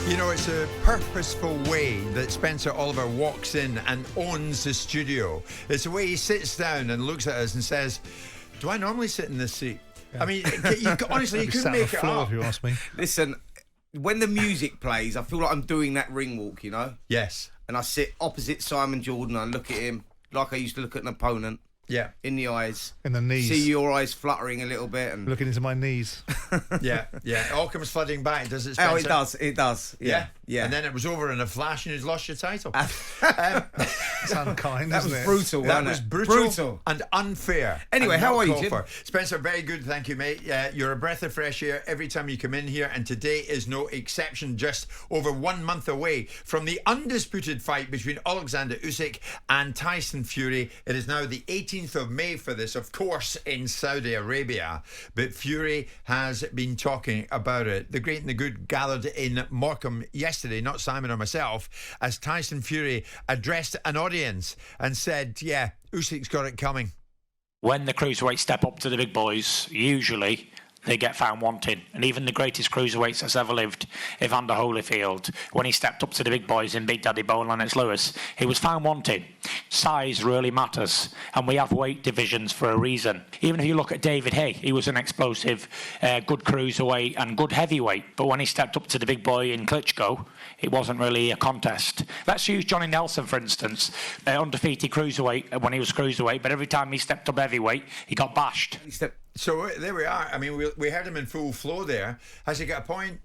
You know, it's a purposeful way that Spencer Oliver walks in and owns the studio. It's the way he sits down and looks at us and says, do I normally sit in this seat? Yeah. I mean, honestly, you couldn't make it up. If you ask me. Listen, when the music plays, I feel like I'm doing that ring walk, you know? Yes. And I sit opposite Simon Jordan. I look at him like I used to look at an opponent. Yeah. In the eyes. In the knees. See your eyes fluttering a little bit. And looking into my knees. Yeah. It all comes flooding back, does it, Spencer? Oh, it does. Yeah. And then it was over in a flash and you'd lost your title. It's unkind, that isn't was it? brutal, That wasn't was it? brutal and unfair. Anyway, and how are you, called Jim? for. Spencer, very good, thank you, mate. You're a breath of fresh air every time you come in here, and today is no exception. Just over 1 month away from the undisputed fight between Oleksandr Usyk and Tyson Fury. It is now the 18th of May for this, of course, in Saudi Arabia. But Fury has been talking about it. The great and the good gathered in Morecambe yesterday, not Simon or myself, as Tyson Fury addressed an audience and said, yeah, Usyk's got it coming. When the cruiserweights step up to the big boys, usually they get found wanting. And even the greatest cruiserweights that's ever lived, Evander Holyfield, when he stepped up to the big boys in Big Daddy Bowl and Lennox Lewis, he was found wanting. Size really matters, and we have weight divisions for a reason. Even if you look at David Haye, he was an explosive, good cruiserweight and good heavyweight, but when he stepped up to the big boy in Klitschko, it wasn't really a contest. Let's use Johnny Nelson, for instance, undefeated cruiserweight when he was cruiserweight, but every time he stepped up heavyweight, he got bashed. So there we are. I mean, we heard him in full flow there. Has he got a point,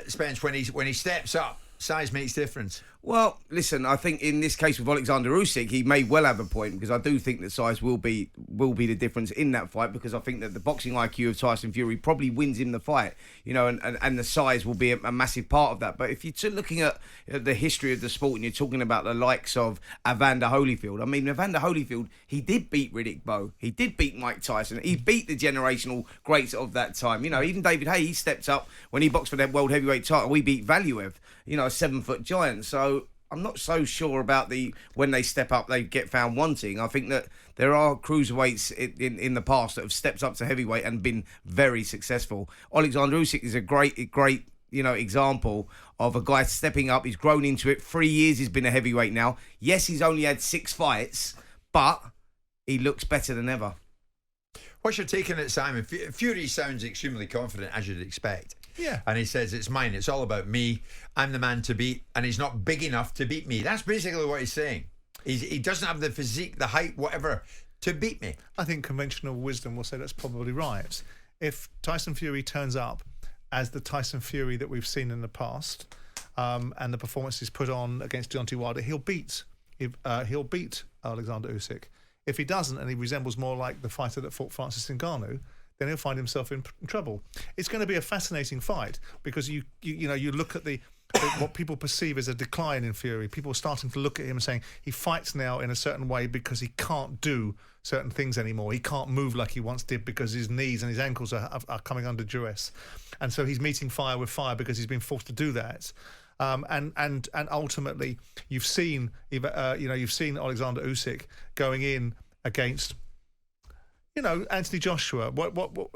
Spence, when he steps up? Size makes difference. Well, listen, I think in this case with Oleksandr Usyk, he may well have a point, because I do think that size will be the difference in that fight, because I think that the boxing IQ of Tyson Fury probably wins him the fight, you know, and the size will be a massive part of that. But if you're looking at the history of the sport and you're talking about the likes of Evander Holyfield, I mean, Evander Holyfield, he did beat Riddick Bowe, he did beat Mike Tyson, he beat the generational greats of that time. You know, even David Haye, he stepped up when he boxed for that world heavyweight title. We beat Valuev, you know, a 7-foot giant. So I'm not so sure about when they step up, they get found wanting. I think that there are cruiserweights in the past that have stepped up to heavyweight and been very successful. Oleksandr Usyk is a great, you know, example of a guy stepping up. He's grown into it. 3 years he's been a heavyweight now. Yes, he's only had 6 fights, but he looks better than ever. What's your take on it, Simon? Fury sounds extremely confident, as you'd expect. Yeah. And he says, it's mine, it's all about me, I'm the man to beat, and he's not big enough to beat me. That's basically what he's saying. He doesn't have the physique, the height, whatever, to beat me. I think conventional wisdom will say that's probably right. If Tyson Fury turns up as the Tyson Fury that we've seen in the past, and the performances put on against Deontay Wilder, he'll beat Oleksandr Usyk. If he doesn't, and he resembles more like the fighter that fought Francis Ngannou, then he'll find himself in trouble. It's going to be a fascinating fight, because you look at what people perceive as a decline in Fury. People are starting to look at him and saying he fights now in a certain way because he can't do certain things anymore. He can't move like he once did because his knees and his ankles are coming under duress, and so he's meeting fire with fire because he's been forced to do that. And ultimately, you've seen Oleksandr Usyk going in against, Anthony Joshua.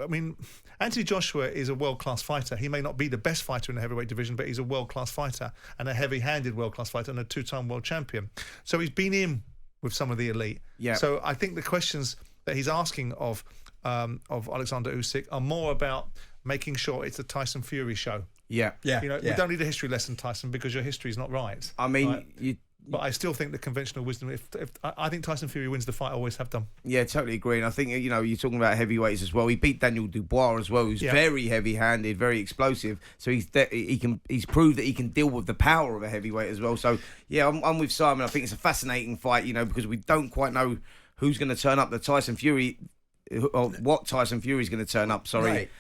I mean, Anthony Joshua is a world-class fighter. He may not be the best fighter in the heavyweight division, but he's a world-class fighter and a heavy-handed world-class fighter and a 2-time world champion. So he's been in with some of the elite. Yeah. So I think the questions that he's asking of Oleksandr Usyk are more about making sure it's a Tyson Fury show. Yeah. We don't need a history lesson, Tyson, because your history is not right. I mean, right? But I still think the conventional wisdom, if I think Tyson Fury wins the fight, I always have done. Yeah, totally agree. And I think, you're talking about heavyweights as well. He beat Daniel Dubois as well, who's very heavy-handed, very explosive. So he's proved that he can deal with the power of a heavyweight as well. So, yeah, I'm with Simon. I think it's a fascinating fight, because we don't quite know who's going to turn up. Or what Tyson Fury is going to turn up, right.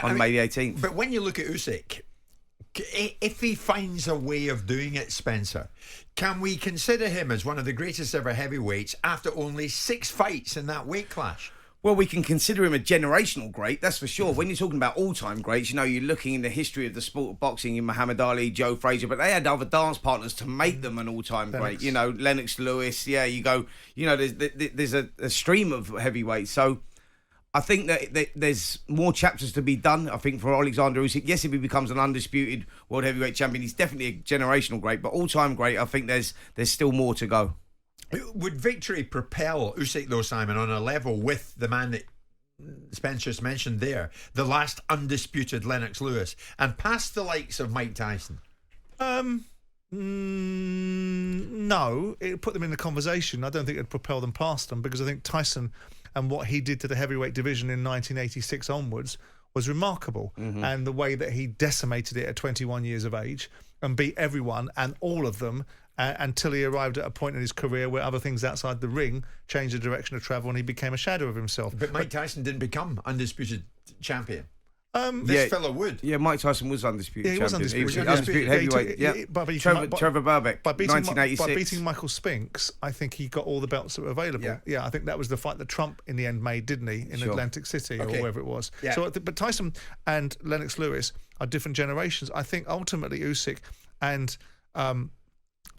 On May the 18th. But when you look at Usyk, if he finds a way of doing it, Spencer, can we consider him as one of the greatest ever heavyweights after only 6 fights in that weight class? Well, we can consider him a generational great, that's for sure. When you're talking about all-time greats, you're looking in the history of the sport of boxing in Muhammad Ali, Joe Frazier, but they had other dance partners to make them an all-time great. Lennox Lewis, you go, there's a stream of heavyweights. So I think that there's more chapters to be done. I think for Oleksandr Usyk, yes, if he becomes an undisputed world heavyweight champion, he's definitely a generational great, but all-time great. I think there's still more to go. Would victory propel Usyk, though, Simon, on a level with the man that Spencer just mentioned there, the last undisputed Lennox Lewis, and past the likes of Mike Tyson? No, it put them in the conversation. I don't think it'd propel them past them, because I think Tyson and what he did to the heavyweight division in 1986 onwards was remarkable. And the way that he decimated it at 21 years of age and beat everyone and all of them until he arrived at a point in his career where other things outside the ring changed the direction of travel and he became a shadow of himself. But Mike Tyson didn't become undisputed champion. This fellow would. Yeah, Mike Tyson was undisputed he was champion. undisputed. He was undisputed heavyweight. Trevor Burbeck, by 1986. By beating Michael Spinks, I think he got all the belts that were available. Yeah, I think that was the fight that Trump in the end made, didn't he, in Atlantic City or wherever it was. Yeah. So, but Tyson and Lennox Lewis are different generations. I think ultimately Usyk and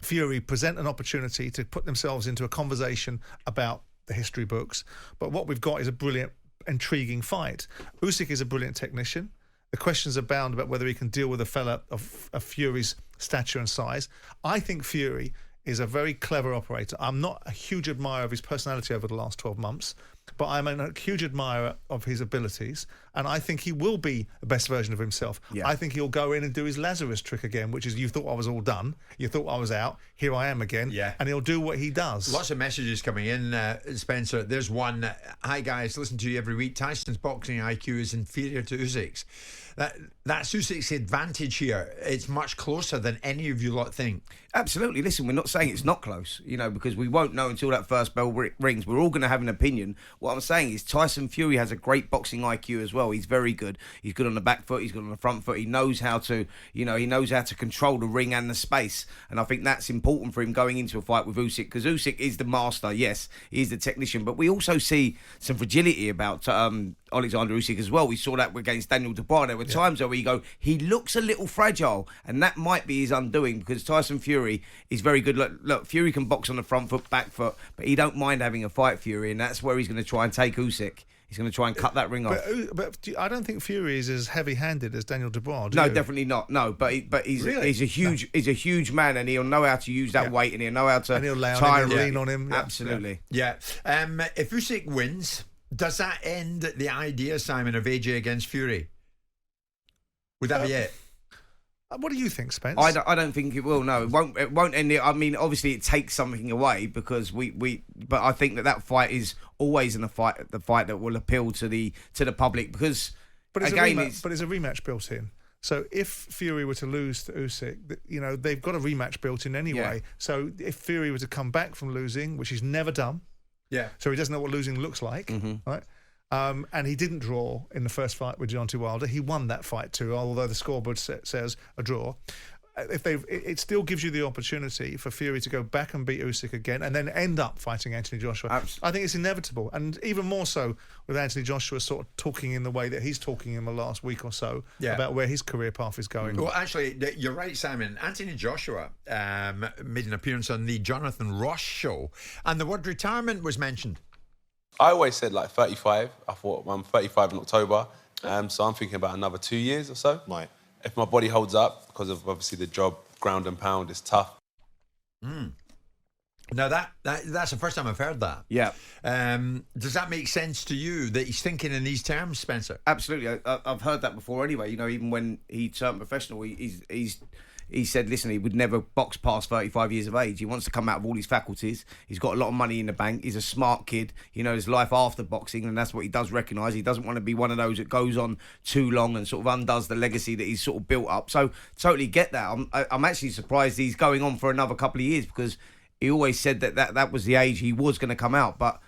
Fury present an opportunity to put themselves into a conversation about the history books. But what we've got is a brilliant, intriguing fight. Usyk is a brilliant technician. The questions abound about whether he can deal with a fella of Fury's stature and size. I think Fury is a very clever operator. I'm not a huge admirer of his personality over the last 12 months, but I'm a huge admirer of his abilities, and I think he will be the best version of himself. Yeah. I think he'll go in and do his Lazarus trick again, which is, you thought I was all done, you thought I was out, here I am again, and he'll do what he does. Lots of messages coming in, Spencer. There's one. Hi guys, listen to you every week. Tyson's boxing IQ is inferior to Usyk's. That's Usyk's advantage here. It's much closer than any of you lot think. Absolutely. Listen, we're not saying it's not close, because we won't know until that first bell rings. We're all going to have an opinion. What I'm saying is Tyson Fury has a great boxing IQ as well. He's very good. He's good on the back foot. He's good on the front foot. He knows how to, he knows how to control the ring and the space. And I think that's important for him going into a fight with Usyk, because Usyk is the master. Yes, he's the technician. But we also see some fragility about Oleksandr Usyk as well. We saw that against Daniel Dubois. There were times where we go, he looks a little fragile, and that might be his undoing, because Tyson Fury is very good. Look, Fury can box on the front foot, back foot, but he don't mind having a fight, Fury, and that's where he's going to try and take Usyk. He's going to try and cut that ring off. But I don't think Fury is as heavy-handed as Daniel Dubois. No, definitely not. No, but he's a huge man, and he'll know how to use that weight, and he'll know how to try and lean on him. Absolutely. Yeah. If Usyk wins, does that end the idea, Simon, of AJ against Fury? Would that be it? What do you think, Spence? I don't think it will. No, it won't end it. I mean, obviously, it takes something away, because but I think that fight is always the fight that will appeal to the public, because but it's a rematch built in. So if Fury were to lose to Usyk, they've got a rematch built in anyway. Yeah. So if Fury were to come back from losing, which he's never done, so he doesn't know what losing looks like, right? And he didn't draw in the first fight with Deontay Wilder. He won that fight too, although the scoreboard says a draw. It still gives you the opportunity for Fury to go back and beat Usyk again, and then end up fighting Anthony Joshua. I think it's inevitable, and even more so with Anthony Joshua sort of talking in the way that he's talking in the last week or so about where his career path is going. Well, actually, you're right, Simon. Anthony Joshua made an appearance on the Jonathan Ross show, and the word retirement was mentioned. I always said 35. I thought I'm 35 in October, so I'm thinking about another 2 years or so. Right. If my body holds up, because of obviously the job, ground and pound is tough. Now that's the first time I've heard that. Yeah. Does that make sense to you that he's thinking in these terms, Spencer? Absolutely. I've heard that before anyway. Even when he turned professional, he said, listen, he would never box past 35 years of age. He wants to come out of all his faculties. He's got a lot of money in the bank. He's a smart kid. There's life after boxing, and that's what he does recognise. He doesn't want to be one of those that goes on too long and sort of undoes the legacy that he's sort of built up. So totally get that. I'm actually surprised he's going on for another couple of years, because he always said that was the age he was going to come out. But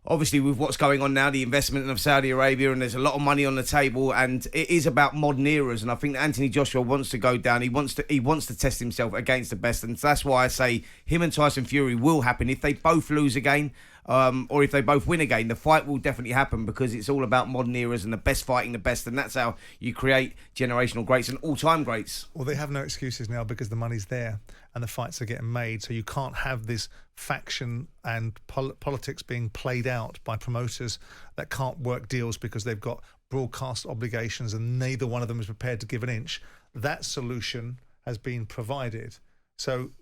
obviously, with what's going on now, the investment of Saudi Arabia, and there's a lot of money on the table, and it is about modern eras. And I think that Anthony Joshua wants to go down. He wants to test himself against the best, and that's why I say him and Tyson Fury will happen. If they both lose again, or if they both win again, the fight will definitely happen because it's all about modern eras and the best fighting the best, and that's how you create generational greats and all-time greats. Well, they have no excuses now because the money's there and the fights are getting made. So you can't have this faction and politics being played out by promoters that can't work deals because they've got broadcast obligations and neither one of them is prepared to give an inch. That solution has been provided. So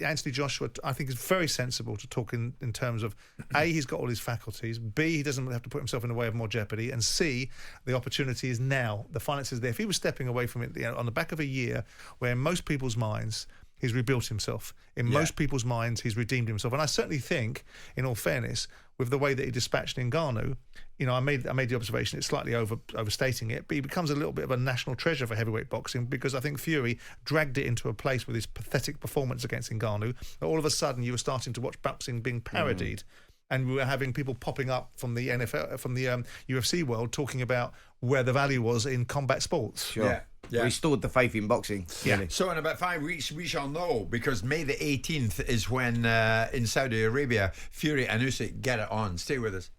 Anthony Joshua, I think, is very sensible to talk in terms of A, he's got all his faculties, B, he doesn't have to put himself in the way of more jeopardy, and C, the opportunity is now. The finance is there. If he was stepping away from it on the back of a year where in most people's minds he's rebuilt himself, in most people's minds he's redeemed himself, and I certainly think, in all fairness, with the way that he dispatched Ngannou, you know, I made the observation, it's slightly overstating it, but he becomes a little bit of a national treasure for heavyweight boxing because I think Fury dragged it into a place with his pathetic performance against Ngannou. All of a sudden, you were starting to watch boxing being parodied, and we were having people popping up from the NFL, from the UFC world, talking about where the value was in combat sports. Sure. Yeah. Restored the faith in boxing. Yeah. So in about 5 weeks we shall know, because May the 18th is when in Saudi Arabia Fury and Usyk get it on. Stay with us.